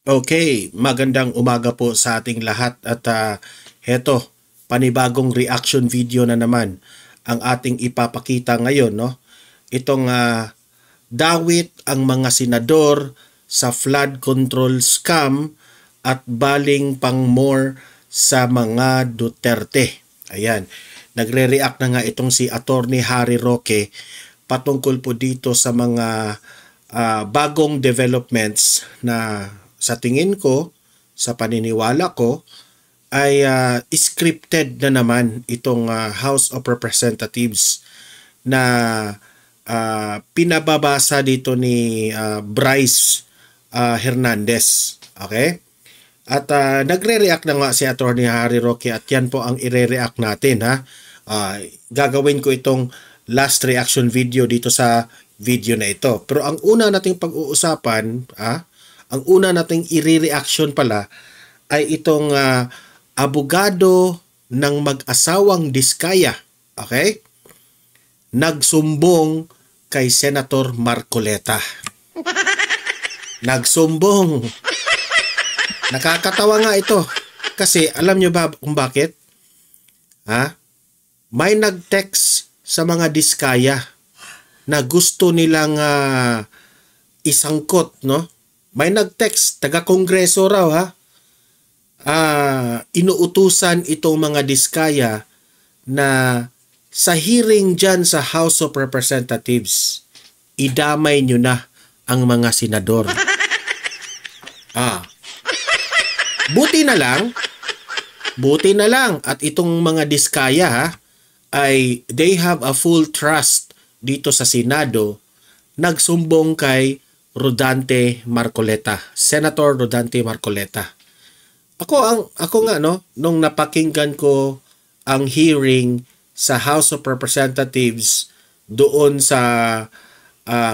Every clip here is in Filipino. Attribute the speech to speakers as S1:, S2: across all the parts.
S1: Okay, magandang umaga po sa ating lahat at heto, panibagong reaction video na naman ang ating ipapakita ngayon, no? Itong dawit ang mga senador sa flood control scam at baling pang more sa mga Duterte. Ayan, nagre-react na nga itong si Attorney Harry Roque patungkol po dito sa mga bagong developments na sa tingin ko, sa paniniwala ko, ay scripted na naman itong House of Representatives na pinababasa dito ni Bryce Hernandez. Okay? At nagre-react na nga si Attorney Harry Roque at yan po ang ire-react natin. Ha? Gagawin ko itong last reaction video dito sa video na ito. Pero ang una nating pag-uusapan, ang una nating i-reaction pala ay itong abogado ng mag-asawang Diskaya. Okay? Nagsumbong kay Senator Marcoleta. Nagsumbong. Nakakatawa nga ito. Kasi alam nyo ba kung bakit? May nag-text sa mga Diskaya na gusto nilang isangkot, no? May nag-text, taga-kongreso raw inuutusan itong mga Diskaya na sa hearing dyan sa House of Representatives, idamay nyo na ang mga senador. Buti na lang at itong mga Diskaya ay they have a full trust dito sa Senado, nagsumbong kay Rodante Marcoleta, Senator Rodante Marcoleta. Ako nga no, nung napakinggan ko ang hearing sa House of Representatives doon sa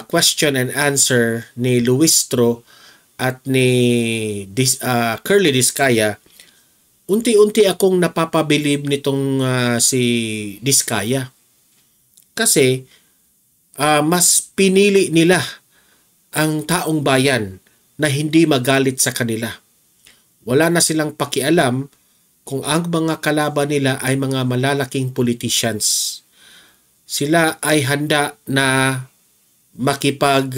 S1: question and answer ni Luistro at ni Curly Diskaya, unti-unti akong napapabilib nitong si Diskaya. Kasi mas pinili nila ang taong bayan na hindi magalit sa kanila. Wala na silang pakialam kung ang mga kalaban nila ay mga malalaking politicians. Sila ay handa na makipag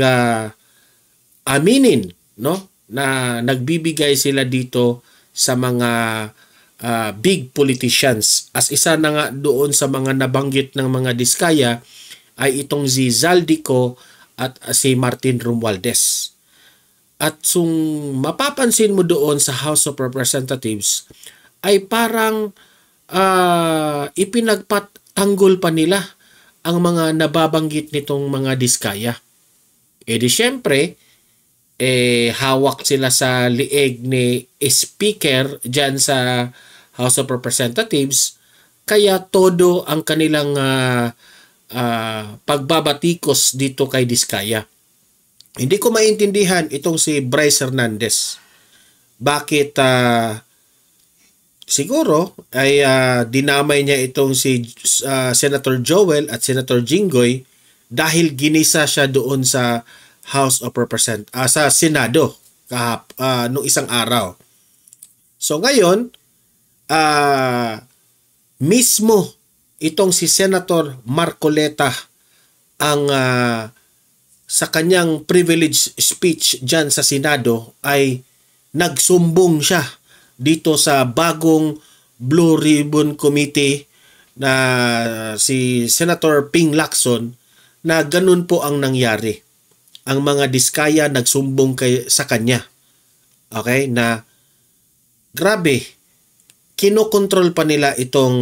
S1: aminin, no? Na nagbibigay sila dito sa mga big politicians. As isa na nga doon sa mga nabanggit ng mga Diskaya ay itong si Zaldico at si Martin Romualdez. At kung mapapansin mo doon sa House of Representatives ay parang ipinagpatanggol pa nila ang mga nababanggit nitong mga Diskaya. Di syempre, hawak sila sa lieg ni Speaker dyan sa House of Representatives, kaya todo ang kanilang pagbabatikos dito kay Diskaya. Hindi ko maintindihan itong si Bryce Hernandez. Bakit siguro ay dinamay niya itong si Senator Joel at Senator Jinggoy dahil ginisa siya doon sa House of Representatives, sa Senado noong isang araw. So ngayon, mismo itong si Senator Marcoleta ang sa kanyang privilege speech dyan sa Senado ay nagsumbong siya dito sa bagong Blue Ribbon Committee na si Senator Ping Lacson na ganun po ang nangyari. Ang mga Diskaya nagsumbong sa kanya. Okay? Na grabe, kinokontrol pa nila itong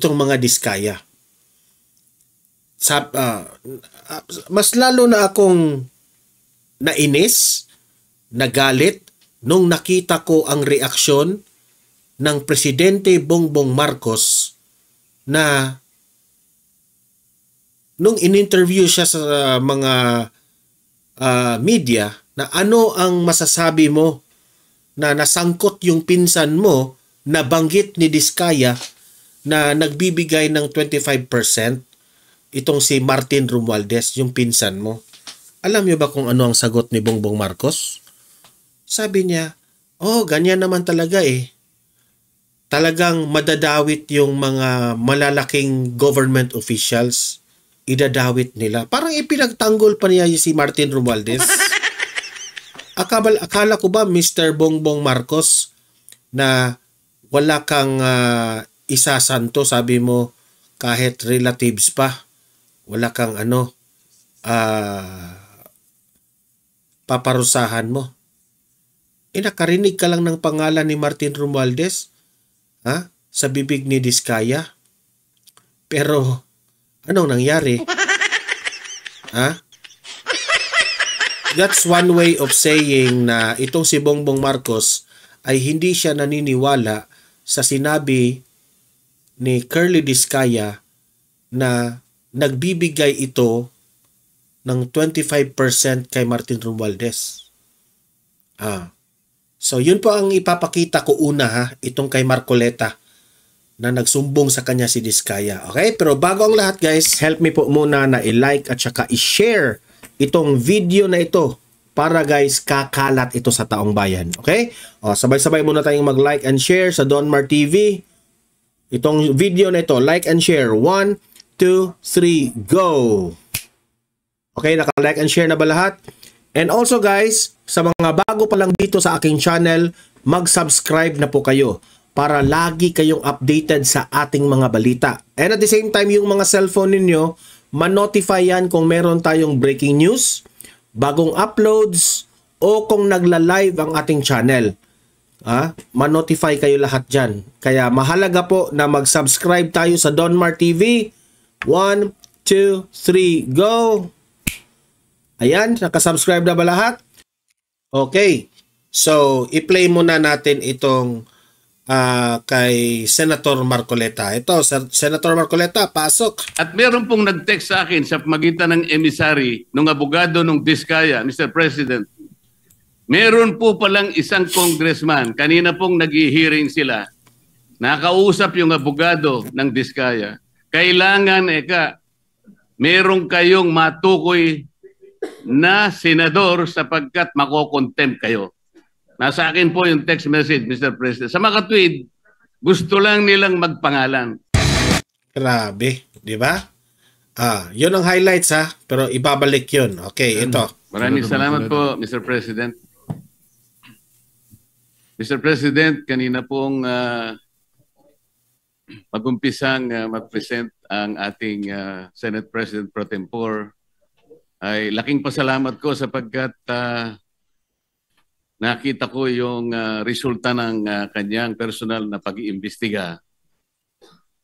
S1: mga Diskaya. Mas lalo na akong nainis, nagalit nung nakita ko ang reaksyon ng Presidente Bongbong Marcos na nung in-interview siya sa mga media na ano ang masasabi mo na nasangkot yung pinsan mo, nabanggit ni Diskaya na nagbibigay ng 25%, itong si Martin Romualdez, yung pinsan mo. Alam niyo ba kung ano ang sagot ni Bongbong Marcos? Sabi niya, oh, ganyan naman talaga eh. Talagang madadawit yung mga malalaking government officials. Idadawit nila. Parang ipinagtanggol pa niya si Martin Romualdez. Akala ko ba, Mr. Bongbong Marcos, na wala kang isasanto, sabi mo, kahit relatives pa, wala kang paparusahan mo. Nakarinig ka lang ng pangalan ni Martin Romualdez sa bibig ni Diskaya. Pero anong nangyari? That's one way of saying na itong si Bongbong Marcos ay hindi siya naniniwala sa sinabi ni Curly Diskaya na nagbibigay ito ng 25% kay Martin Romualdez. So yun po ang ipapakita ko una itong kay Marcoleta na nagsumbong sa kanya si Diskaya. Okay? Pero bago ang lahat guys, help me po muna na i-like at saka i-share itong video na ito para guys kakalat ito sa taong bayan. Okay? Sabay-sabay muna tayong mag-like and share sa Donmar TV. Itong video na ito, like and share. 1, 2, 3, go! Okay, naka-like and share na ba lahat? And also guys, sa mga bago pa lang dito sa aking channel, mag-subscribe na po kayo para lagi kayong updated sa ating mga balita. And at the same time, yung mga cellphone ninyo, ma-notify yan kung meron tayong breaking news, bagong uploads, o kung nagla-live ang ating channel. Ma-notify kayo lahat dyan. Kaya mahalaga po na mag-subscribe tayo sa Donmar TV. 1, 2, 3, go! Ayan, nakasubscribe na ba lahat? Okay. So, i-play muna natin itong kay Senator Marcoleta. Ito, Senator Marcoleta, pasok.
S2: At meron pong nag-text sa akin sa pamagitan ng emissary, ng abogado ng Diskaya, Mr. President. Meron po palang isang congressman, kanina pong nag-hearing sila, nakausap yung abogado ng Diskaya. Kailangan, meron kayong matukoy na senador sapagkat makokontempt kayo. Nasa akin po yung text message, Mr. President. Sa mga tweet, gusto lang nilang magpangalan.
S1: Grabe, di ba? Yun ang highlights pero ibabalik yun. Okay, ito.
S2: Maraming salamat po, Mr. President. Mr. President, kanina pong mag-umpisang mag-present ang ating Senate President Pro Tempore, ay laking pasalamat ko sapagkat nakita ko yung resulta ng kanyang personal na pag-iimbestiga.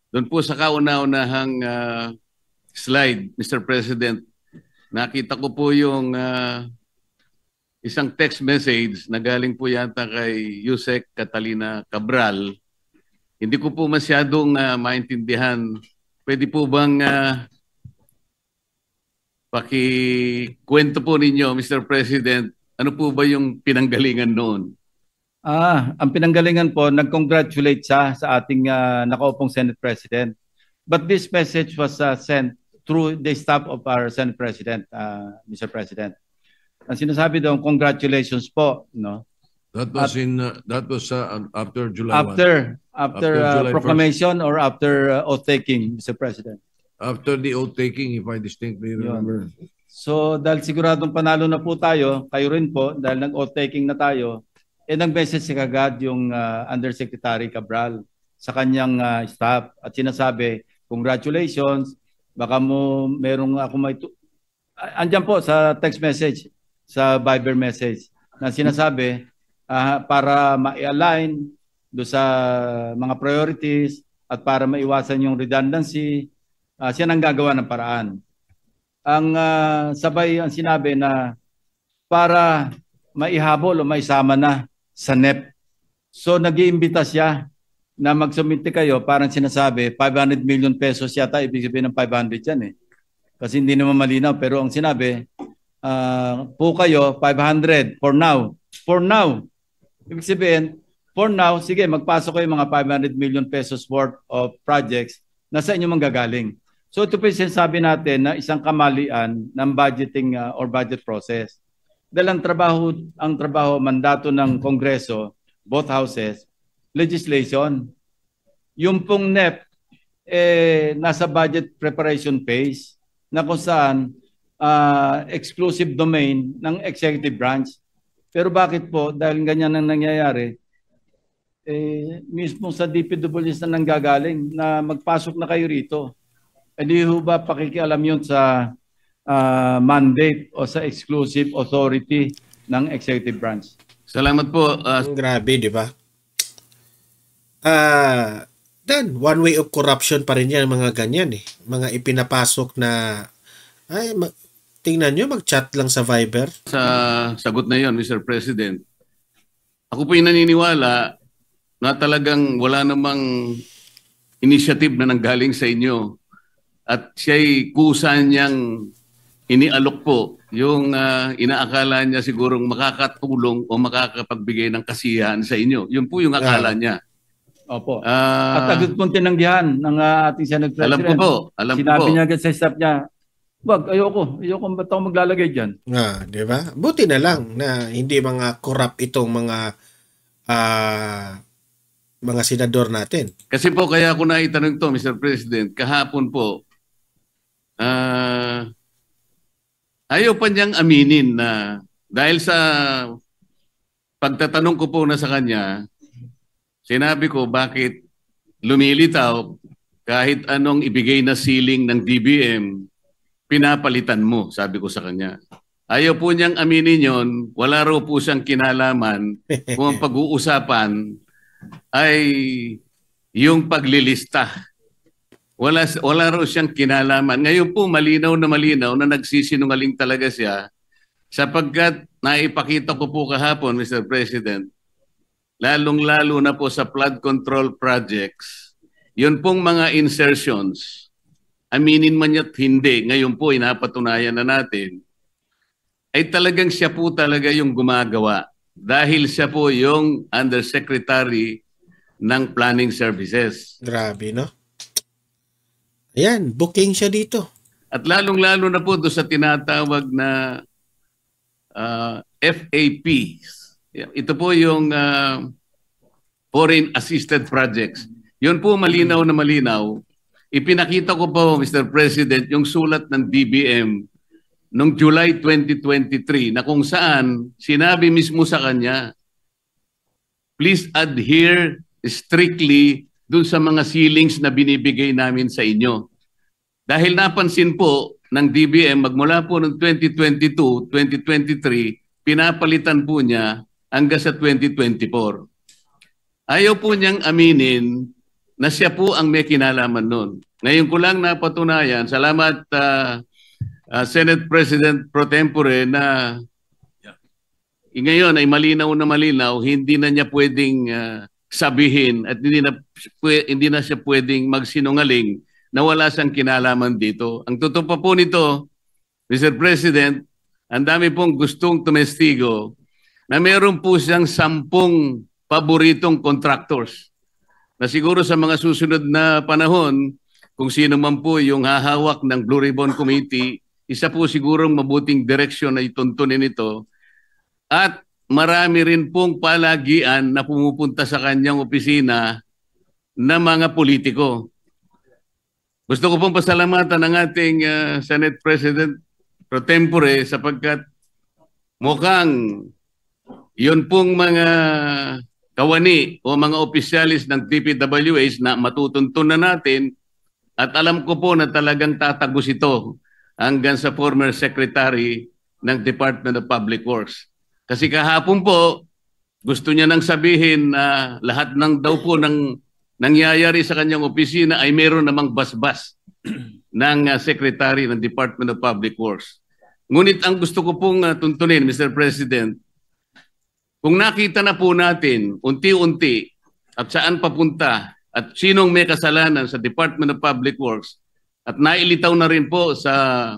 S2: Doon po sa kauna-unahang slide, Mr. President, nakita ko po yung isang text message na galing po yata kay Yusek Catalina Cabral. Hindi ko po masyadong maintindihan. Pwede po bang pakikwento po ninyo, Mr. President, ano po ba yung pinanggalingan noon?
S3: Ang pinanggalingan po, nag-congratulate siya sa ating nakaupong Senate President. But this message was sent through the staff of our Senate President, Mr. President. Ang sinasabi doon, congratulations po, no?
S4: That was after July 1.
S3: After July proclamation 1st. Or after oath-taking, Mr. President?
S4: After the oath-taking, if I distinctly remember.
S3: So dahil siguradong panalo na po tayo, kayo rin po, dahil nag-oath-taking na tayo, nag-message si kagad yung Undersecretary Cabral sa kanyang staff at sinasabi, congratulations, baka mo merong ako may... Andyan po sa text message, sa Viber message, na sinasabi para ma-align do sa mga priorities at para maiwasan yung redundancy, siya nang gagawa ng paraan. Ang sabay ang sinabi na para maihabol o maisama na sa NEP. So nag-iimbita siya na magsumite kayo, parang sinasabi 500 million pesos yata, ibig sabihin ng 500 yan Kasi hindi naman malinaw, pero ang sinabi, po kayo 500 for now. For now. Ibig sabihin, for now, sige, magpasok kayo mga 500 million pesos worth of projects na sa inyo manggagaling. So ito po yung sinasabi natin na isang kamalian ng budgeting or budget process. Dahil ang trabaho, mandato ng Kongreso, both houses, legislation. Yung pong NEP, nasa budget preparation phase na kung saan exclusive domain ng executive branch. Pero bakit po, dahil ganyan ang nangyayari, mismo sa DPWs na nanggagaling na magpasok na kayo rito. Hindi ho ba pakikialam yun sa mandate o sa exclusive authority ng executive branch?
S2: Salamat po.
S1: Grabe, di ba? Dan, one way of corruption pa rin yan, mga ganyan eh. Mga ipinapasok na, tingnan nyo, mag-chat lang sa Viber.
S2: Sa sagot na yon, Mr. President, ako po yung naniniwala na talagang wala namang initiative na nanggaling sa inyo at siya'y kusa niyang inialok po yung inaakala niya sigurong makakatulong o makakapagbigay ng kasiyahan sa inyo. Yun po yung akala niya.
S3: Opo. At agad pong tinanggihan ng ating Senate President.
S2: Alam ko po.
S3: Sinabi niya agad sa staff niya, wag, ayoko ba't ako maglalagay dyan?
S1: Di ba? Buti na lang na hindi mga corrupt itong mga senador natin.
S2: Kasi po kaya ako naitanong to, Mr. President, kahapon po, ayaw pa niyang aminin na dahil sa pagtatanong ko po na sa kanya, sinabi ko bakit lumilitaw kahit anong ibigay na ceiling ng DBM, pinapalitan mo, sabi ko sa kanya. Ayaw po niyang aminin yon, wala raw po siyang kinalaman kung ang pag-uusapan ay yung paglilista. Wala raw siyang kinalaman. Ngayon po malinaw na nagsisinungaling talaga siya sapagkat naipakita ko po kahapon, Mr. President, lalong-lalo na po sa flood control projects, yun pong mga insertions, aminin man niya't hindi, ngayon po inapatunayan na natin, ay talagang siya po talaga yung gumagawa dahil siya po yung Undersecretary ng Planning Services.
S1: Grabe, no? Ayan, booking siya dito.
S2: At lalong-lalo na po doon sa tinatawag na FAPs. Ito po yung Foreign Assisted Projects. Yun po malinaw na malinaw. Ipinakita ko po, Mr. President, yung sulat ng DBM noong July 2023 na kung saan sinabi mismo sa kanya, please adhere strictly dun sa mga ceilings na binibigay namin sa inyo. Dahil napansin po ng DBM magmula po noong 2022, 2023, pinapalitan po niya hanggang sa 2024. Ayaw po niyang aminin na siya po ang may kinalaman nun. Ngayon ko lang napatunayan, salamat Senate President Pro Tempore na ngayon ay malinaw na malinaw, hindi na niya pwedeng sabihin at hindi na siya pwedeng magsinungaling na wala siyang kinalaman dito. Ang totoo pa po nito, Mr. President, ang dami pong gustong tumestigo na meron po siyang 10 paboritong contractors na siguro sa mga susunod na panahon, kung sino man po yung hahawak ng Blue Ribbon Committee, isa po sigurong mabuting direksyon na ituntunin ito. At marami rin pong palagian na pumupunta sa kanyang opisina na mga politiko. Gusto ko pong pasalamatan ng ating Senate President Pro Tempore sapagkat mukhang yun pong mga kawani o mga opisyalis ng DPWH na matutuntun na natin at alam ko po na talagang tatagos ito hanggang sa former Secretary ng Department of Public Works. Kasi kahapon po, gusto niya nang sabihin na lahat ng daw po ng nangyayari sa kanyang opisina ay meron namang basbas ng Secretary ng Department of Public Works. Ngunit ang gusto ko pong tuntunin, Mr. President, kung nakita na po natin unti-unti at saan papunta at sinong may kasalanan sa Department of Public Works at nailitaw na rin po sa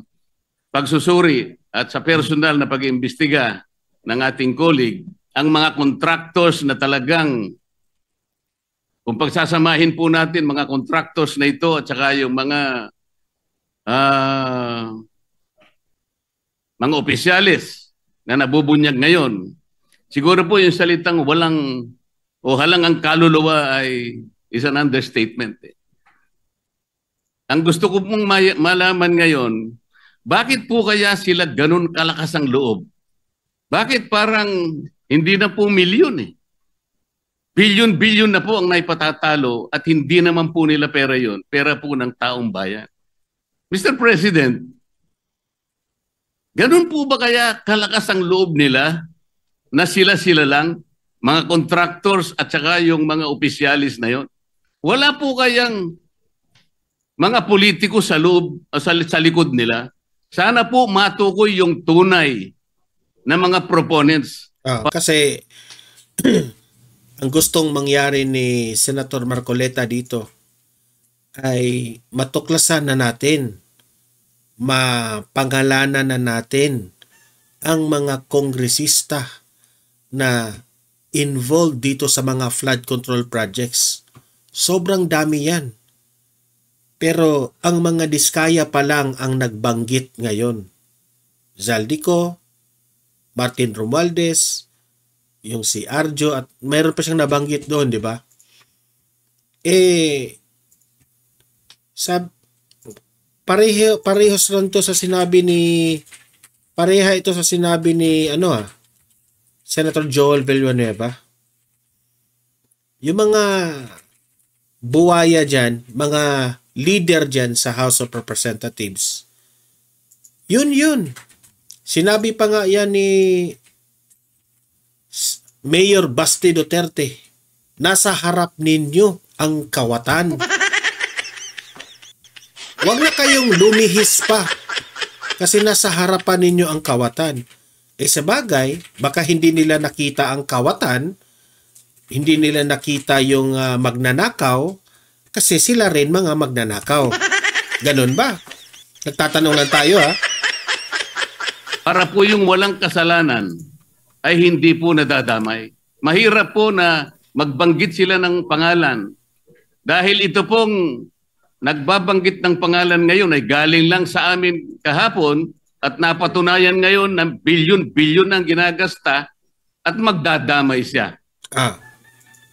S2: pagsusuri at sa personal na pag-iimbestiga ng ating colleague, ang mga contractors na talagang, kung pagsasamahin po natin mga contractors na ito at saka yung mga mga opisyalis na nabubunyag ngayon. Siguro po yung salitang walang o halang ang kaluluwa ay is an understatement. Ang gusto ko pong malaman ngayon, bakit po kaya sila ganun kalakas ang loob? Bakit parang hindi na po milyon eh? Bilyon-bilyon na po ang naipatatalo at hindi naman po nila pera yon, pera po ng taong bayan. Mr. President, ganun po ba kaya kalakas ang loob nila na sila-sila lang, mga contractors at saka yung mga opisyalis na yon? Wala po kayang mga politiko sa loob, sa likod nila? Sana po matukoy yung tunay na mga proponents.
S1: Kasi ang gustong mangyari ni Senator Marcoleta dito ay matuklasan na natin, mapangalanan na natin ang mga kongresista na involved dito sa mga flood control projects. Sobrang dami yan. Pero ang mga diskaya pa lang ang nagbanggit ngayon. Zaldico, Martin Romualdez, yung si Arjo, at mayroon pa siyang nabanggit doon, di ba? Parehos lang to sa sinabi ni pareha ito sa sinabi ni Senator Joel Villanueva. Yung mga buwaya dyan, mga leader dyan sa House of Representatives, yun. Sinabi pa nga yan ni Mayor Basti Duterte, nasa harap ninyo ang kawatan. Huwag na kayong lumihis pa kasi nasa harapan ninyo ang kawatan. Sa bagay, baka hindi nila nakita ang kawatan, hindi nila nakita yung magnanakaw, kasi sila rin mga magnanakaw. Ganun ba? Nagtatanong lang tayo
S2: Para po yung walang kasalanan ay hindi po nadadamay. Mahirap po na magbanggit sila ng pangalan. Dahil ito pong nagbabanggit ng pangalan ngayon ay galing lang sa amin kahapon at napatunayan ngayon na bilyon-bilyon ang ginagasta at magdadamay siya.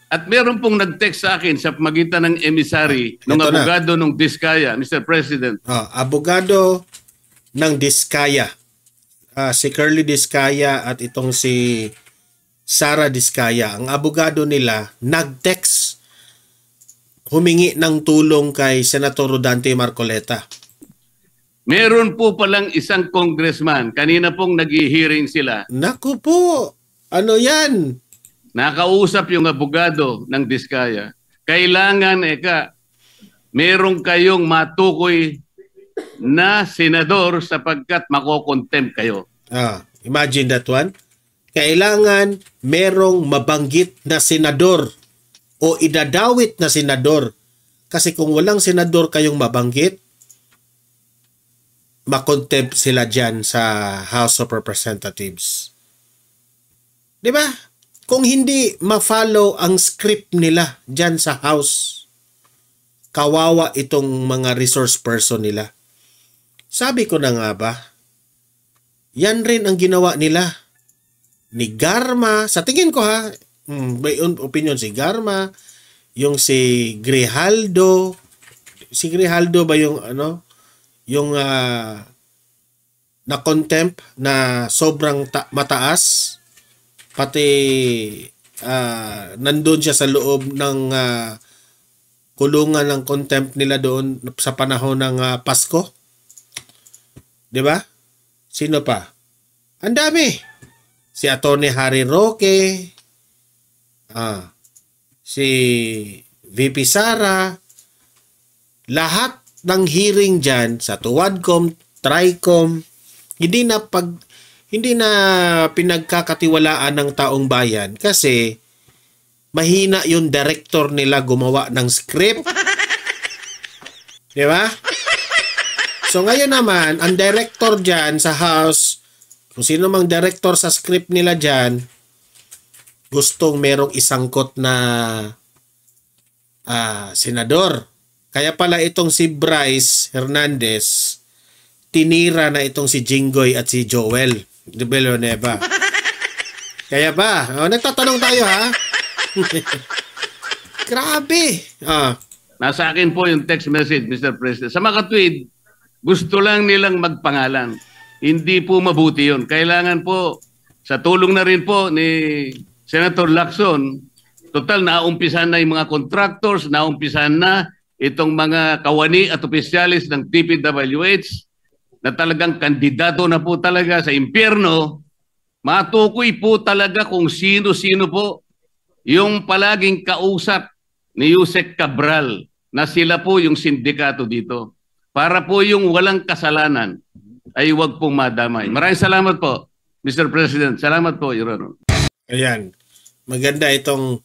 S2: At meron pong nag-text sa akin sa pagitan ng emissary ng abogado ng Diskaya, Mr. President.
S1: Abogado ng Diskaya. Si Curly Diskaya at itong si Sara Diskaya. Ang abogado nila nag-text, humingi ng tulong kay Senator Rodante Marcoleta.
S2: Meron po palang isang congressman, kanina pong nag-hearing sila.
S1: Naku po, ano yan?
S2: Nakausap yung abogado ng Diskaya. Kailangan, meron kayong matukoy na senador sapagkat makokontempt kayo.
S1: Imagine that one. Kailangan merong mabanggit na senador o idadawit na senador. Kasi kung walang senador kayong mabanggit, makontempt sila dyan sa House of Representatives. Di ba? Kung hindi ma-follow ang script nila dyan sa House, kawawa itong mga resource person nila. Sabi ko na nga ba, yan rin ang ginawa nila ni Garma. Sa tingin ko may opinion si Garma, yung si Grijaldo. Si Grijaldo ba yung yung na-contempt na sobrang mataas? Pati nandun siya sa loob ng kulungan ng contempt nila doon sa panahon ng Pasko. 'Di ba? Sino pa? Ang dami. Si Atty. Harry Roque, si VP Sara, lahat ng hearing dyan sa Tuwadcom, Tricom, hindi na pinagkakatiwalaan ng taong bayan kasi mahina yung director nila gumawa ng script. Di ba? So ngayon naman, ang director dyan sa House, kung sino mang director sa script nila dyan, gustong merong isangkot na senador. Kaya pala itong si Bryce Hernandez, tinira na itong si Jinggoy at si Joel Villanueva. Kaya ba? Nagtatanong tayo ha? Grabe.
S2: Nasa akin po yung text message, Mr. President. Sa mga tweet, gusto lang nilang magpangalan. Hindi po mabuti yun. Kailangan po, sa tulong na rin po ni Senator Lacson, total naumpisan na yung mga contractors, naumpisan na itong mga kawani at opisyalis ng DPWH na talagang kandidato na po talaga sa impyerno. Matukoy po talaga kung sino-sino po yung palaging kausap ni Yusek Cabral na sila po yung sindikato dito. Para po yung walang kasalanan ay huwag pong madamay. Maraming salamat po, Mr. President. Salamat po, Your Honor.
S1: Ayan. Maganda itong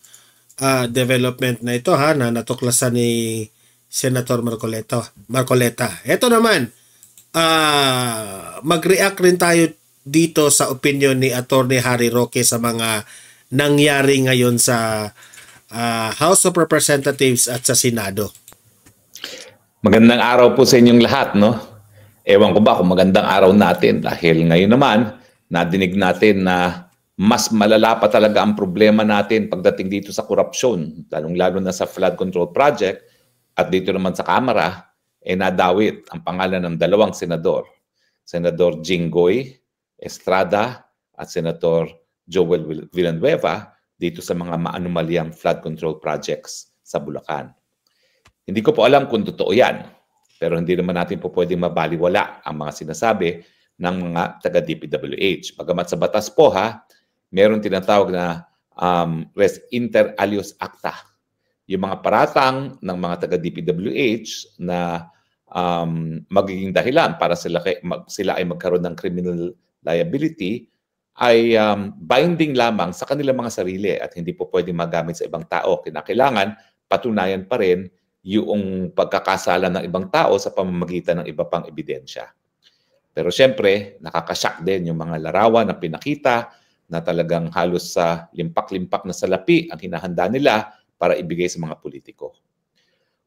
S1: development na ito ha, na natuklasan ni Senator Marcoleta. Ito naman, mag-react rin tayo dito sa opinion ni Attorney Harry Roque sa mga nangyari ngayon sa House of Representatives at sa Senado.
S5: Magandang araw po sa inyong lahat, no? Ewan ko ba kung magandang araw natin dahil ngayon naman nadinig natin na mas malala pa talaga ang problema natin pagdating dito sa korupsyon, lalong-lalo na sa flood control project at dito naman sa Kamara, nadawit ang pangalan ng dalawang senador, Senador Jinggoy Estrada at Senator Joel Villanueva dito sa mga maanumalyang flood control projects sa Bulacan. Hindi ko po alam kung totoo yan, pero hindi naman natin po pwedeng mabaliwala ang mga sinasabi ng mga taga-DPWH. Bagamat sa batas po meron tinatawag na res inter alios acta. Yung mga paratang ng mga taga-DPWH na magiging dahilan para sila ay magkaroon ng criminal liability ay binding lamang sa kanilang mga sarili at hindi po pwedeng magamit sa ibang tao. Kinakailangan patunayan pa rin yung pagkakasala ng ibang tao sa pamamagitan ng iba pang ebidensya. Pero siyempre, nakakashock din yung mga larawan na pinakita na talagang halos sa limpak-limpak na salapi ang hinahanda nila para ibigay sa mga politiko.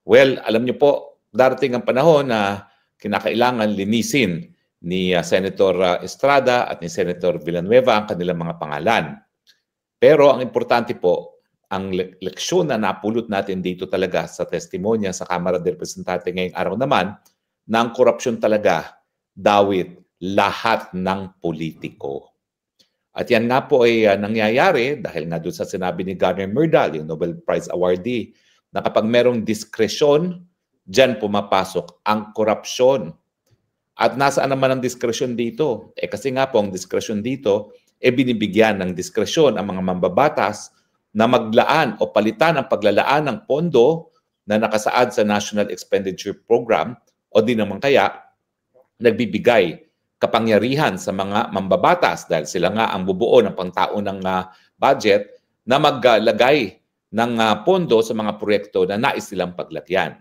S5: Well, alam niyo po, darating ang panahon na kinakailangan linisin ni Senator Estrada at ni Senator Villanueva ang kanilang mga pangalan. Pero ang importante po, ang leksyon na napulot natin dito talaga sa testimonya sa Kamara de Representante ngayong araw naman, na ang korupsyon talaga, dawit lahat ng politiko. At yan nga po ay nangyayari dahil nga doon sa sinabi ni Garner Myrdal, yung Nobel Prize awardee, na kapag merong diskresyon, dyan pumapasok ang korupsyon. At nasaan naman ang diskresyon dito? Kasi nga po ang diskresyon dito, binibigyan ng diskresyon ang mga mambabatas na maglaan o palitan ang paglalaan ng pondo na nakasaad sa National Expenditure Program o di naman kaya nagbibigay kapangyarihan sa mga mambabatas dahil sila nga ang bubuo ng pangtaunang budget na maglagay ng pondo sa mga proyekto na nais silang paglagyan.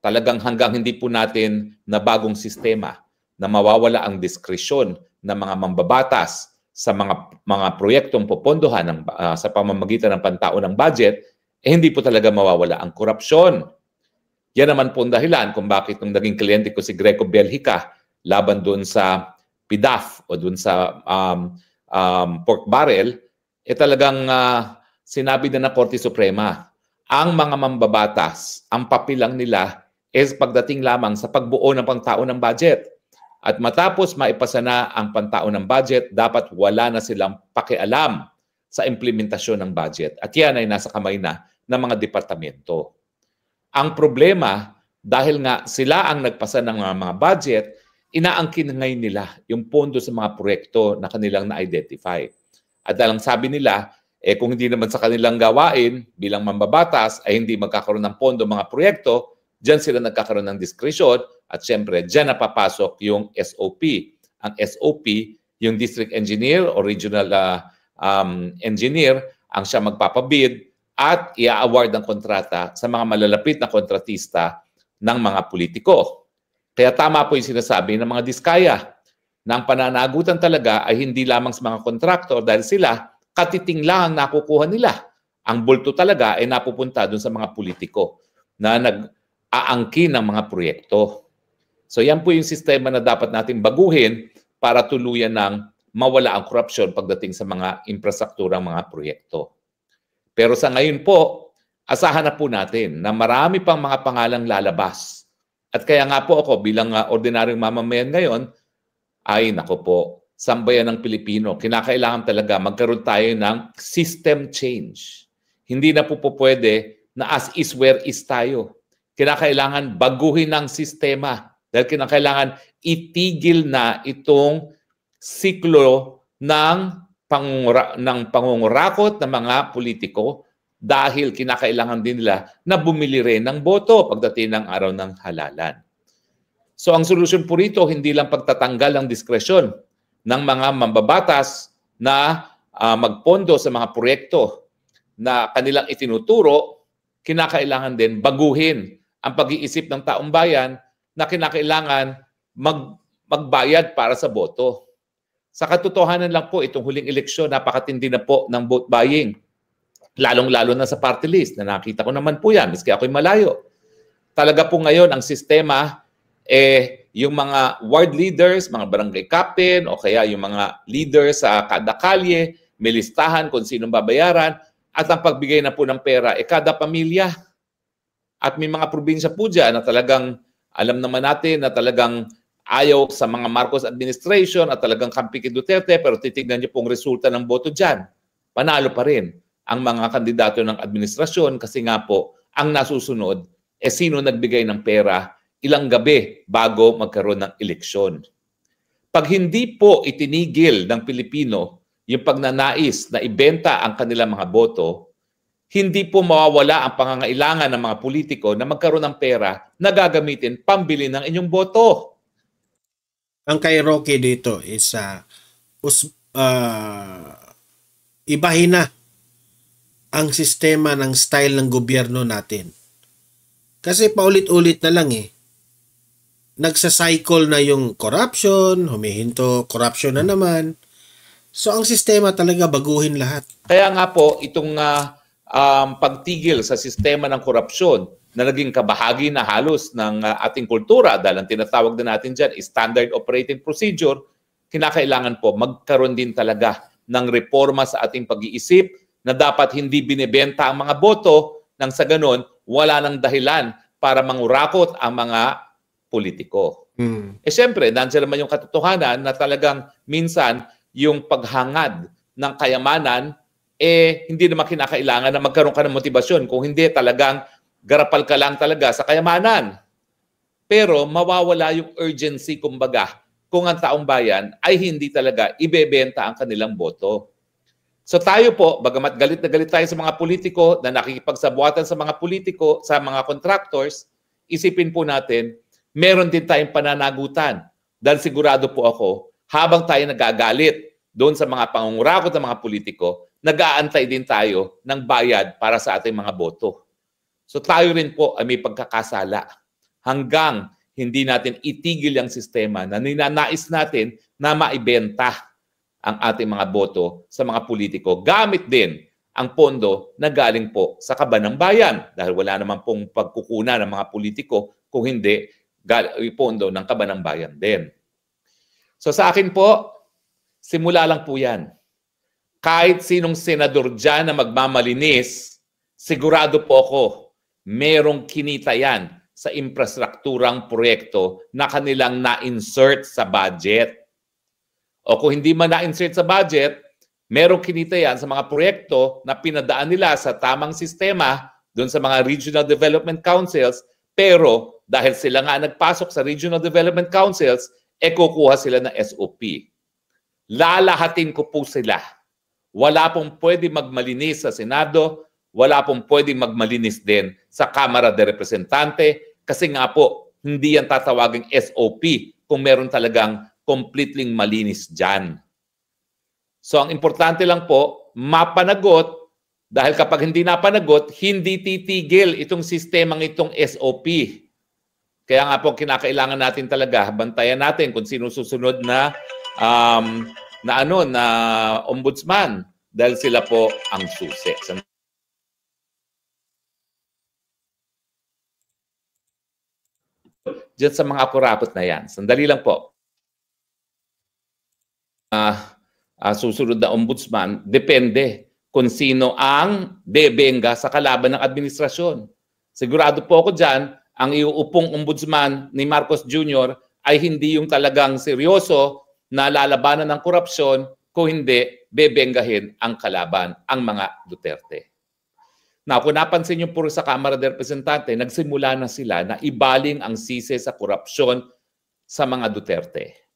S5: Talagang hanggang hindi po natin na bagong sistema na mawawala ang diskresyon ng mga mambabatas sa mga proyektong popondohan sa pamamagitan ng pantaunang budget, hindi po talaga mawawala ang korupsyon. Yan naman po ang dahilan kung bakit nung naging kliyente ko si Greco Belhica laban doon sa PDAF o doon sa pork barrel, talagang sinabi na ng Korte Suprema, ang mga mambabatas, ang papilang nila is pagdating lamang sa pagbuo ng pangtaunang budget. At matapos maipasa na ang pantaunang budget, dapat wala na silang pakialam sa implementasyon ng budget. At yan ay nasa kamay na ng mga departamento. Ang problema, dahil nga sila ang nagpasa ng mga budget, inaangkin ngayon nila yung pondo sa mga proyekto na kanilang na-identify. At dahil sabi nila, kung hindi naman sa kanilang gawain bilang mambabatas ay hindi magkakaroon ng pondo mga proyekto, diyan sila nagkakaroon ng diskresyon at siyempre diyan napapasok yung SOP. Ang SOP, yung district engineer o regional engineer, ang siya magpapabid at i-award ng kontrata sa mga malalapit na kontratista ng mga politiko. Kaya tama po yung sinasabi ng mga diskaya na ang pananagutan talaga ay hindi lamang sa mga kontraktor dahil sila katiting lang ang nakukuha nila. Ang bulto talaga ay napupunta dun sa mga politiko na nag-aangkin ng mga proyekto. So yan po yung sistema na dapat nating baguhin para tuluyan ng mawala ang korupsyon pagdating sa mga infrastrukturang mga proyekto. Pero sa ngayon po, asahan na po natin na marami pang mga pangalang lalabas. At kaya nga po ako bilang ordinaryong mamamayan ngayon, ay nako po, sambayan ng Pilipino, kinakailangan talaga magkaroon tayo ng system change. Hindi na po pwede na as is where is tayo. Kinakailangan baguhin ang sistema dahil kinakailangan itigil na itong siklo ng pangungurakot ng mga politiko dahil kinakailangan din nila na bumili rin ng boto pagdating ng araw ng halalan. So ang solusyon po rito, hindi lang pagtatanggal ng diskresyon ng mga mambabatas na magpondo sa mga proyekto na kanilang itinuturo, kinakailangan din baguhin ang pag-iisip ng taong bayan na kinakailangan magbayad para sa boto. Sa katotohanan lang po, itong huling eleksyon, napakatindi na po ng vote buying. Lalong-lalo na sa party list, na nakita ko naman po yan, miski ako'y malayo. Talaga po ngayon, ang sistema, yung mga ward leaders, mga barangay captain, o kaya yung mga leaders sa kada kalye, may listahan kung sinong babayaran, at ang pagbigay na po ng pera, kada pamilya. At may mga probinsya po dyan na talagang, alam naman natin na talagang ayaw sa mga Marcos administration at talagang kampi kay Duterte, pero titignan niyo pong resulta ng boto dyan. Panalo pa rin ang mga kandidato ng administrasyon kasi nga po, ang nasusunod, sino nagbigay ng pera ilang gabi bago magkaroon ng eleksyon. Pag hindi po itinigil ng Pilipino yung pagnanais na ibenta ang kanilang mga boto, hindi po mawawala ang pangangailangan ng mga politiko na magkaroon ng pera na gagamitin pambili ng inyong boto.
S1: Ang kay Roque dito is ibahin na ang sistema ng style ng gobyerno natin. Kasi paulit-ulit na lang nagsa-cycle na yung corruption, humihinto, corruption na naman. So ang sistema talaga baguhin lahat.
S5: Kaya nga po itong pagtigil sa sistema ng korupsyon na naging kabahagi na halos ng ating kultura dahil ang tinatawag na natin dyan is standard operating procedure, kinakailangan po magkaroon din talaga ng reforma sa ating pag-iisip na dapat hindi binibenta ang mga boto nang sa ganon wala nang dahilan para mangurakot ang mga politiko. Siyempre, nandiyan naman yung katotohanan na talagang minsan yung paghangad ng kayamanan hindi naman kinakailangan na magkaroon ka ng motibasyon kung hindi talagang garapal ka lang talaga sa kayamanan. Pero mawawala yung urgency, kumbaga, kung ang taong bayan ay hindi talaga ibebenta ang kanilang boto. So tayo po, bagamat galit na galit tayo sa mga politiko na nakikipagsabuatan sa mga politiko, sa mga contractors, isipin po natin, meron din tayong pananagutan. Dahil sigurado po ako, habang tayo nagagalit doon sa mga pangungurakot ng mga politiko, nag-aantay din tayo ng bayad para sa ating mga boto. So tayo rin po ay may pagkakasala hanggang hindi natin itigil ang sistema na ninanais natin na maibenta ang ating mga boto sa mga politiko gamit din ang pondo na galing po sa kaban ng bayan dahil wala naman pong pagkukunan ng mga politiko kung hindi pondo ng kaban ng bayan din. So sa akin po, simula lang po yan. Kahit sinong senador dyan na magmamalinis, sigurado po ako merong kinita yan sa infrastrukturang proyekto na kanilang na-insert sa budget. O kung hindi man na-insert sa budget, merong kinita yan sa mga proyekto na pinadaan nila sa tamang sistema doon sa mga Regional Development Councils, pero dahil sila nga nagpasok sa Regional Development Councils, kukuha sila ng SOP. Lalahatin ko po sila. Wala pong pwede magmalinis sa Senado, wala pong pwedeng magmalinis din sa Kamara de Representante kasi nga po, hindi yan tatawaging SOP kung meron talagang completely malinis dyan. So ang importante lang po, mapanagot dahil kapag hindi napanagot, hindi titigil itong sistemang itong SOP. Kaya nga po kinakailangan natin talaga, bantayan natin kung sino susunod na ombudsman dahil sila po ang susi. dyan sa mga kurapot na yan. Sandali lang po. Susunod na ombudsman, depende kung sino ang bebenga sa kalaban ng administrasyon. Sigurado po ako dyan, ang iuupong ombudsman ni Marcos Jr. ay hindi yung talagang seryoso na lalabanan ng korupsyon, kung hindi, bebengahin ang kalaban, ang mga Duterte. Now, kung napansin niyo po sa Kamara de Representante, nagsimula na sila na ibaling ang sisi sa korupsyon sa mga Duterte.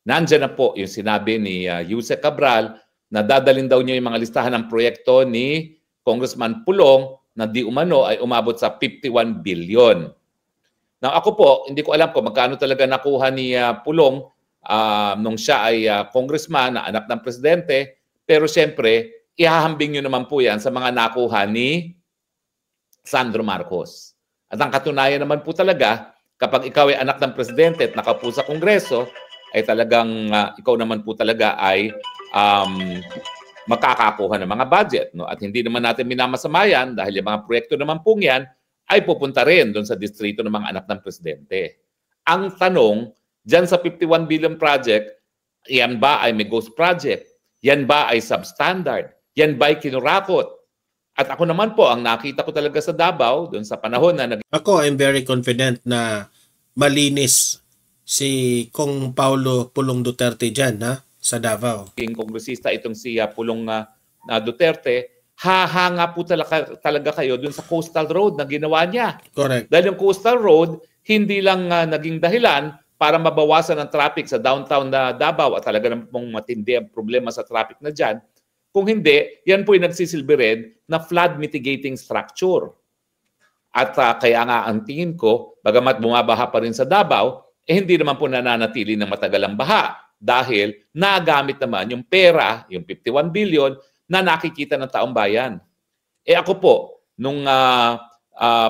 S5: Nandiyan na po yung sinabi ni Yuse Cabral na dadalhin daw niya yung mga listahan ng proyekto ni Congressman Pulong na di umano ay umabot sa 51 billion. Now, ako po, hindi ko alam kung magkano talaga nakuha ni Pulong nung siya ay congressman na anak ng presidente, pero siyempre, ihahambing nyo naman po yan sa mga nakuha ni Sandro Marcos. At ang katunayan naman po talaga, kapag ikaw ay anak ng presidente at nakaupo sa kongreso, ay talagang ikaw naman po talaga ay makakakuha ng mga budget. No? At hindi naman natin minamasama yan dahil yung mga proyekto naman po yan ay pupunta rin doon sa distrito ng mga anak ng presidente. Ang tanong, dyan sa 51 billion project, yan ba ay may ghost project? Yan ba ay substandard? Yan ba ay kinurakot? At ako naman po, ang nakita ko talaga sa Davao, doon sa panahon na
S1: Ako, I'm very confident na malinis si Kong Paulo Pulong Duterte dyan, ha? Sa Davao.
S5: Yung kongresista itong si Pulong Duterte, hahanga po talaga kayo dun sa coastal road na ginawa niya.
S1: Correct.
S5: Dahil yung coastal road, hindi lang naging dahilan para mabawasan ang traffic sa downtown na Davao at talaga namang matindi ang problema sa traffic na dyan. Kung hindi, yan po yung nagsisilbi rin na flood mitigating structure. At kaya nga ang tingin ko, bagamat bumabaha pa rin sa Davao, hindi naman po nananatili ng matagal ang baha dahil nagamit naman yung pera, yung 51 billion, na nakikita ng taong bayan. Ako po, nung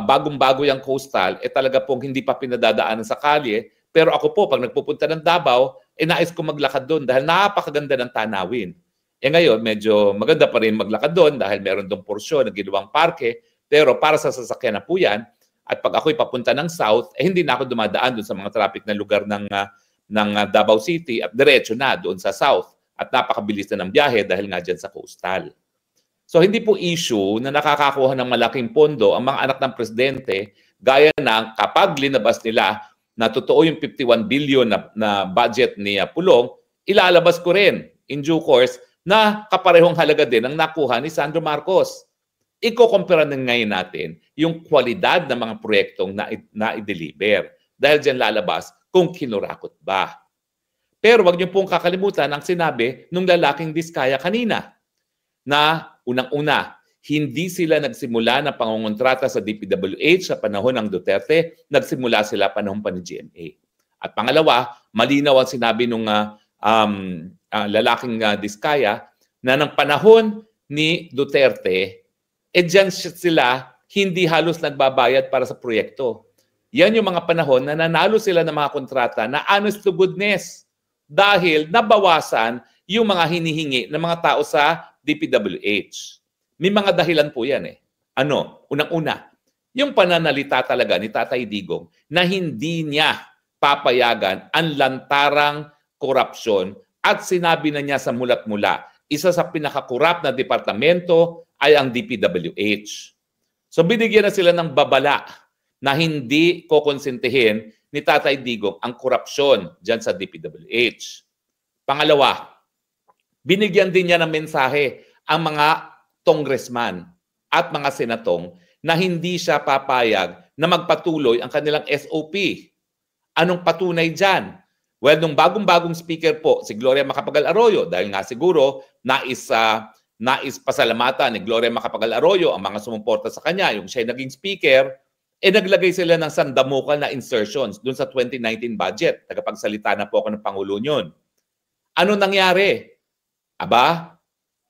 S5: bagong-bago yung coastal, talaga pong hindi pa pinadadaanan sa kalye, pero ako po, pag nagpupunta ng Davao, nais ko maglakad doon dahil napakaganda ng tanawin. Ngayon, medyo maganda pa rin maglakad doon dahil meron doon porsyon na ginawang parke, pero para sa sasakyan na po yan, at pag ako'y papunta ng south, hindi na ako dumadaan doon sa mga traffic na lugar ng Davao City at diretso na doon sa south. At napakabilis na ng biyahe dahil nga dyan sa coastal. So hindi po issue na nakakakuha ng malaking pondo ang mga anak ng presidente gaya ng kapag linabas nila na totoo yung 51 billion na budget ni Pulong, ilalabas ko rin in due course na kaparehong halaga din ang nakuha ni Sandro Marcos. Iko-compare na ngayon natin yung kwalidad ng mga proyektong na-deliver. Dahil dyan lalabas kung kinurakot ba. Pero wag niyo pong kakalimutan ang sinabi nung lalaking Diskaya kanina na unang-una, hindi sila nagsimula ng pangongontrata sa DPWH sa panahon ng Duterte, nagsimula sila panahon pa ni GMA. At pangalawa, malinaw ang sinabi nung lalaking Diskaya na ng panahon ni Duterte, dyan sila hindi halos nagbabayad para sa proyekto. Yan yung mga panahon na nanalo sila ng mga kontrata na honest to goodness dahil nabawasan yung mga hinihingi ng mga tao sa DPWH. May mga dahilan po yan eh. Ano? Unang-una, yung pananalita talaga ni Tatay Digong na hindi niya papayagan ang lantarang korupsyon at sinabi na niya sa mulat-mula, isa sa pinakakurap na departamento ay ang DPWH. So binigyan na sila ng babala na hindi kokonsintihin ni Tatay Digong ang korupsyon dyan sa DPWH. Pangalawa, binigyan din niya ng mensahe ang mga congressman at mga senatong na hindi siya papayag na magpatuloy ang kanilang SOP. Anong patunay dyan? Well, nung bagong-bagong speaker po, si Gloria Macapagal Arroyo, dahil nga siguro nais pasalamatan ni Gloria Macapagal Arroyo ang mga sumuporta sa kanya, yung siya naging speaker, naglagay sila ng sandamukal na insertions dun sa 2019 budget. Tagapagsalita na po ako ng Pangulo nyon. Ano nangyari? Aba,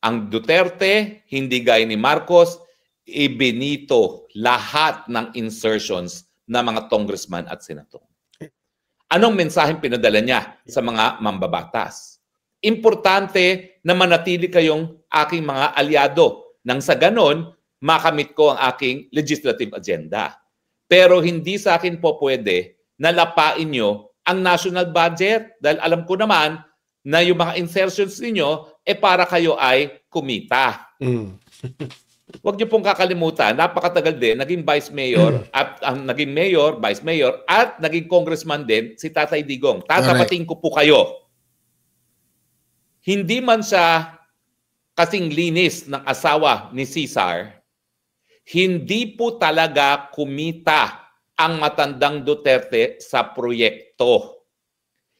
S5: ang Duterte, hindi gaya ni Marcos, ibinito lahat ng insertions ng mga congressman at senator. Anong mensaheng pinadala niya sa mga mambabatas? Importante na manatili kayong aking mga aliado nang sa ganon, makamit ko ang aking legislative agenda. Pero hindi sa akin po pwede na lapain nyo ang national budget. Dahil alam ko naman na yung mga insertions ninyo, para kayo ay kumita. Huwag niyo pong kakalimutan, napakatagal din, naging vice mayor, at naging mayor, vice mayor, at naging congressman din si Tatay Digong. Tatapatin ko po kayo. Hindi man siya kasing linis ng asawa ni Cesar, hindi po talaga kumita ang matandang Duterte sa proyekto.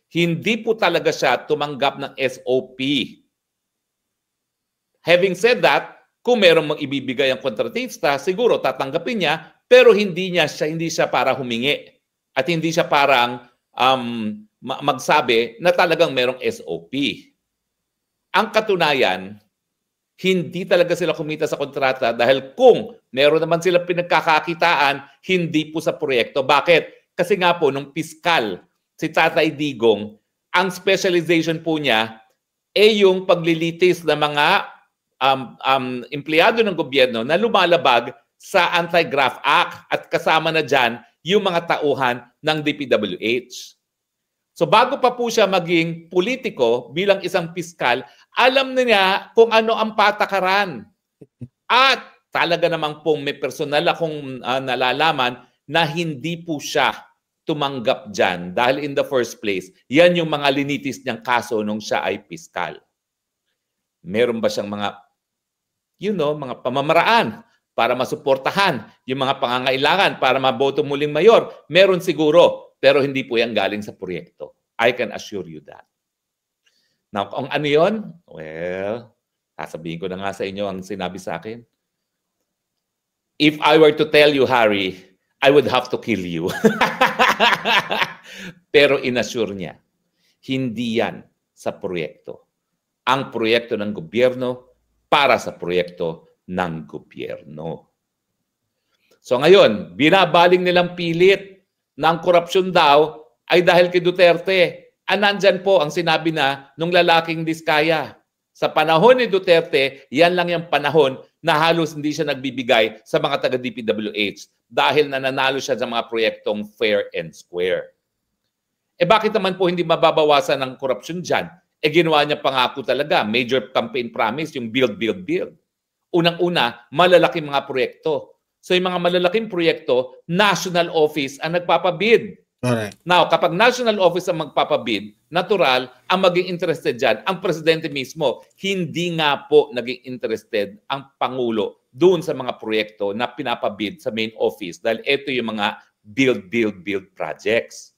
S5: Hindi po talaga siya tumanggap ng SOP. Having said that, kung merong mag-ibibigay ang kontratista, siguro tatanggapin niya, pero hindi siya para humingi. At hindi siya parang magsabi na talagang merong SOP. Ang katunayan, hindi talaga sila kumita sa kontrata dahil kung meron naman sila pinagkakakitaan, hindi po sa proyekto. Bakit? Kasi nga po, nung piskal, si Tatay Digong, ang specialization po niya ay yung paglilitis ng mga empleyado ng gobyerno na lumalabag sa Anti-Graft Act at kasama na dyan yung mga tauhan ng DPWH. So bago pa po siya maging politiko bilang isang piskal, alam na niya kung ano ang patakaran. At talaga namang pong may personal akong nalalaman na hindi po siya tumanggap dyan dahil in the first place, yan yung mga linitis niyang kaso nung siya ay piskal. Meron ba siyang mga mga pamamaraan para masuportahan yung mga pangangailangan para maboto muling mayor? Meron siguro, pero hindi po yan galing sa proyekto. I can assure you that. Now, kung ano yun? Well, sasabihin ko na nga sa inyo ang sinabi sa akin. If I were to tell you, Harry, I would have to kill you. Pero inassure niya, hindi yan sa proyekto. Ang proyekto ng gobyerno para sa proyekto ng gobyerno. So ngayon, binabaling nilang pilit na ang korupsyon daw ay dahil kay Duterte. Nandyan po ang sinabi na nung lalaking Diskaya. Sa panahon ni Duterte, yan lang yung panahon na halos hindi siya nagbibigay sa mga taga-DPWH dahil nananalo siya sa mga proyektong fair and square. Bakit naman po hindi mababawasan ng korupsyon dyan? Ginawa niya pangako talaga, major campaign promise, yung build, build, build. Unang-una, malalaking mga proyekto. So yung mga malalaking proyekto, national office ang nagpapabid.
S1: Alright.
S5: Now, kapag national office ang magpapabid, natural, ang maging interested dyan, ang presidente mismo, hindi nga po naging interested ang Pangulo doon sa mga proyekto na pinapabid sa main office dahil ito yung mga build, build, build projects.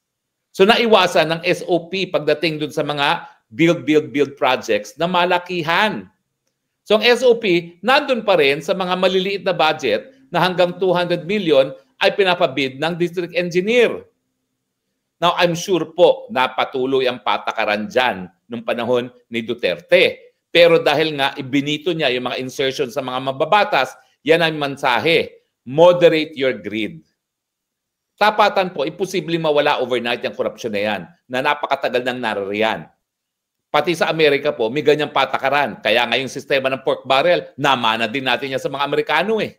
S5: So naiwasan ng SOP pagdating doon sa mga build, build, build projects na malakihan. So ang SOP, nandun pa rin sa mga maliliit na budget na hanggang 200 million ay pinapabid ng district engineer. Now, I'm sure po na patuloy ang patakaran dyan nung panahon ni Duterte. Pero dahil nga ibinito niya yung mga insertions sa mga mababatas, yan ang mensahe. Moderate your greed. Tapatan po, imposible mawala overnight yung korupsyon na yan, na napakatagal nang naririyan. Pati sa Amerika po, may ganyang patakaran. Kaya ngayong sistema ng pork barrel, namana din natin yan sa mga Amerikano eh.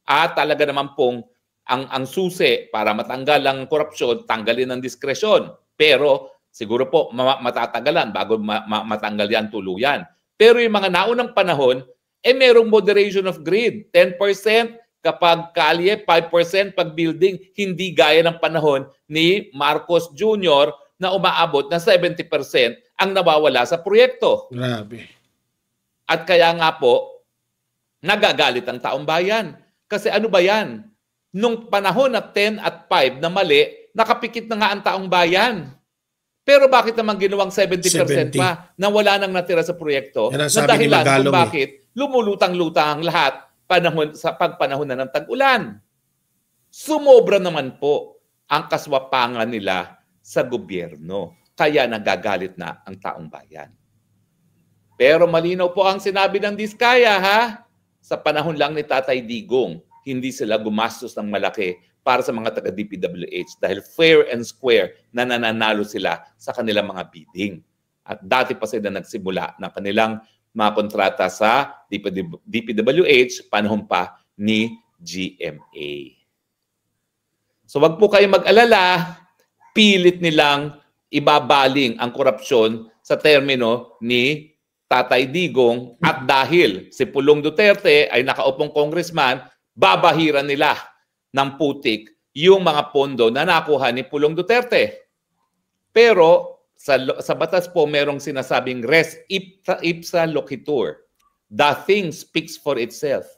S5: At talaga naman pong ang susi para matanggal ang korupsyon, tanggalin ang diskresyon. Pero siguro po matatagalan bago matanggal yan tuluyan. Pero yung mga naunang panahon, merong moderation of greed. 10% kapag kalye, 5% pag building, hindi gaya ng panahon ni Marcos Jr. na umaabot na 70% ang nawawala sa proyekto.
S1: Grabe.
S5: At kaya nga po, nagagalit ang taong bayan. Kasi ano ba yan? Nung panahon na 10 at 5 na mali, nakapikit na nga ang taong bayan. Pero bakit naman ginawang 70% pa na wala nang natira sa proyekto? Na dahilan kung bakit lumulutang-lutang ang lahat sa pagpanahon na ng tag-ulan. Sumobra naman po ang kaswapangan nila sa gobyerno. Kaya nagagalit na ang taong bayan. Pero malinaw po ang sinabi ng Diskaya, ha? Sa panahon lang ni Tatay Digong, hindi sila gumastos ng malaki para sa mga taga-DPWH dahil fair and square na nananalo sila sa kanilang mga bidding. At dati pa sila nagsimula ng kanilang mga kontrata sa DPWH panahon pa ni GMA. So wag po kayo mag-alala pilit nilang ibabaling ang korupsyon sa termino ni Tatay Digong at dahil si Pulong Duterte ay nakaupong congressman, babahiran nila ng putik yung mga pondo na nakuha ni Pulong Duterte. Pero sa batas po merong sinasabing res ipsa loquitur. The thing speaks for itself.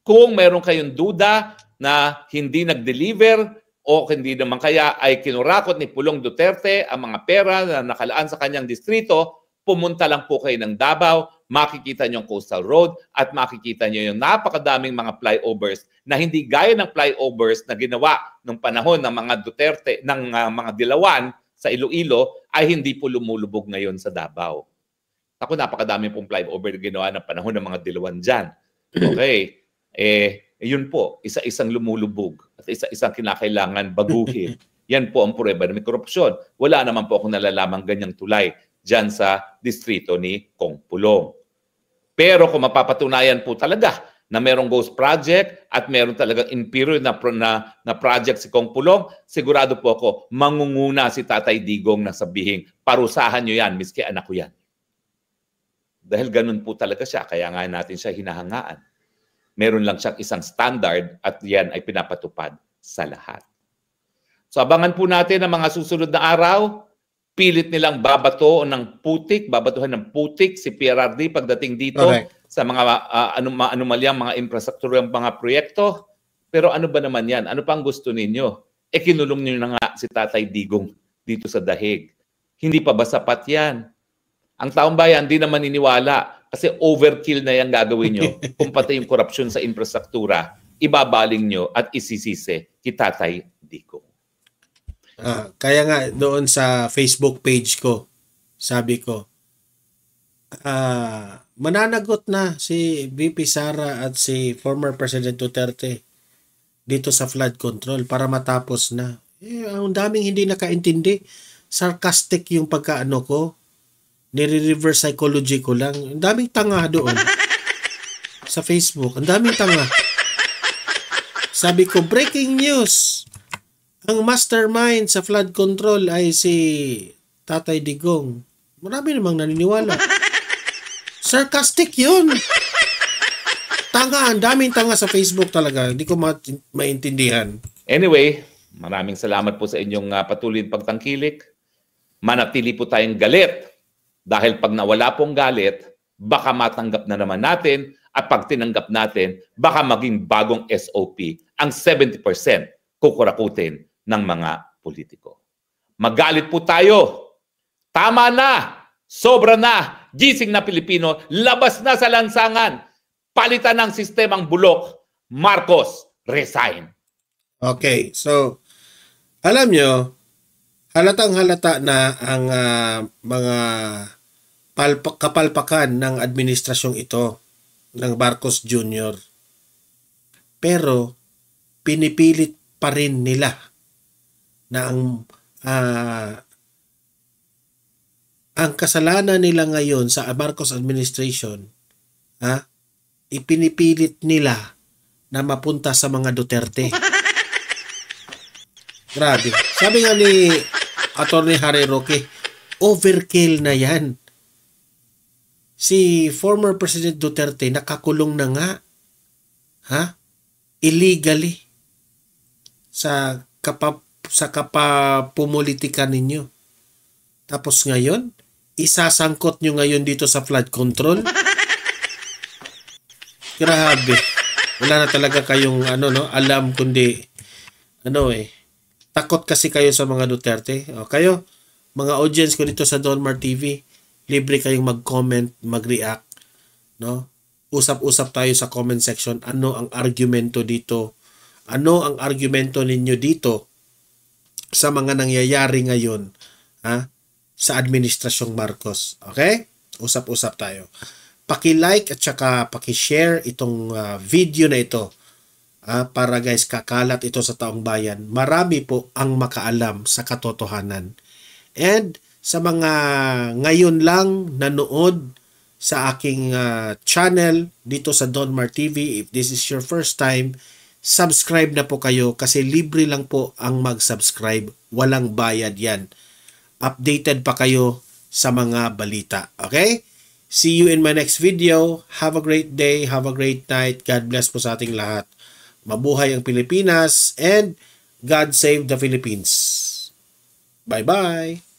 S5: Kung meron kayong duda na hindi nag-deliver o hindi naman kaya ay kinurakot ni Pulong Duterte ang mga pera na nakalaan sa kanyang distrito, pumunta lang po kayo ng Davao, makikita nyo yung Coastal Road at makikita nyo yung napakadaming mga flyovers na hindi gaya ng flyovers na ginawa nung panahon ng mga Duterte, ng mga Dilawan sa Iloilo ay hindi po lumulubog ngayon sa Davao. Ako, napakadami pong flyover na ginawa ng panahon ng mga Dilawan dyan. Okay. Yun po, isa-isang lumulubog at isa-isang kinakailangan baguhin. Yan po ang prueba na may korupsyon. Wala naman po akong nalalamang ganyang tulay dyan sa distrito ni Kong Pulong. Pero kung mapapatunayan po talaga na merong ghost project at meron talagang inferior na project si Kong Pulong, sigurado po ako mangunguna si Tatay Digong na sabihin, parusahan nyo yan, miski anak ko yan. Dahil ganun po talaga siya, kaya nga natin siya hinahangaan. Meron lang siyang isang standard at yan ay pinapatupad sa lahat. So abangan po natin ang mga susunod na araw. Pilit nilang babatuhan ng putik si PRRD pagdating dito. Correct. Sa mga anomalyang mga infrastruktura, mga proyekto. Pero ano ba naman yan? Ano pang gusto ninyo? Kinulong niyo na nga si Tatay Digong dito sa dahig. Hindi pa ba sapat yan? Ang taong bayan di naman niniwala kasi overkill na yan gagawin nyo kung pati yung korupsyon sa infrastruktura, ibabaling nyo at isisisi kay Tatay Digong.
S1: Kaya nga doon sa Facebook page ko, sabi ko, mananagot na si VP Sara at si former President Duterte dito sa flood control para matapos na. Ang daming hindi nakaintindi. Sarcastic yung pagkaano ko. Nire-reverse psychology ko lang. Ang daming tanga doon sa Facebook. Ang daming tanga. Sabi ko, breaking news. Ang mastermind sa flood control ay si Tatay Digong. Marami namang naniniwala. Sarcastic yun. Tanga. Ang daming tanga sa Facebook talaga. Hindi ko maintindihan.
S5: Anyway, maraming salamat po sa inyong patuloy pagtangkilik. Manatili po tayong galit. Dahil pag nawala pong galit, baka matanggap na naman natin at pag tinanggap natin, baka maging bagong SOP ang 70% kukurakutin ng mga politiko. Magalit po tayo. Tama na! Sobra na! Gising na Pilipino, labas na sa lansangan. Palitan ng sistemang bulok. Marcos, resign.
S1: Okay, so alam nyo, halatang halata na ang mga kapalpakan ng administrasyong ito ng Marcos Jr. Pero pinipilit pa rin nila na ang kasalanan nila ngayon sa Marcos administration, ipinipilit nila na mapunta sa mga Duterte. Grabe. Sabi nga ni Attorney Harry Roque, overkill na yan. Si former President Duterte nakakulong na nga. Illegally. Sa kapapumulitika ninyo. Tapos ngayon, isasangkot nyo ngayon dito sa flood control. Grabe. Wala na talaga kayong alam kundi takot kasi kayo sa mga Duterte. O kayo, mga audience ko dito sa Donmar TV, libre kayong mag-comment, mag-react. No? Usap-usap tayo sa comment section. Ano ang argumento dito? Ano ang argumento ninyo dito sa mga nangyayari ngayon sa Administrasyong Marcos? Okay? Usap-usap tayo. Paki-like at saka paki-share itong video na ito. Para guys, kakalat ito sa taong bayan. Marami po ang makaalam sa katotohanan. And sa mga ngayon lang nanood sa aking channel dito sa Donmar TV, if this is your first time, subscribe na po kayo kasi libre lang po ang mag-subscribe. Walang bayad yan. Updated pa kayo sa mga balita. Okay? See you in my next video. Have a great day. Have a great night. God bless po sa ating lahat. Mabuhay ang Pilipinas and God save the Philippines. Bye-bye.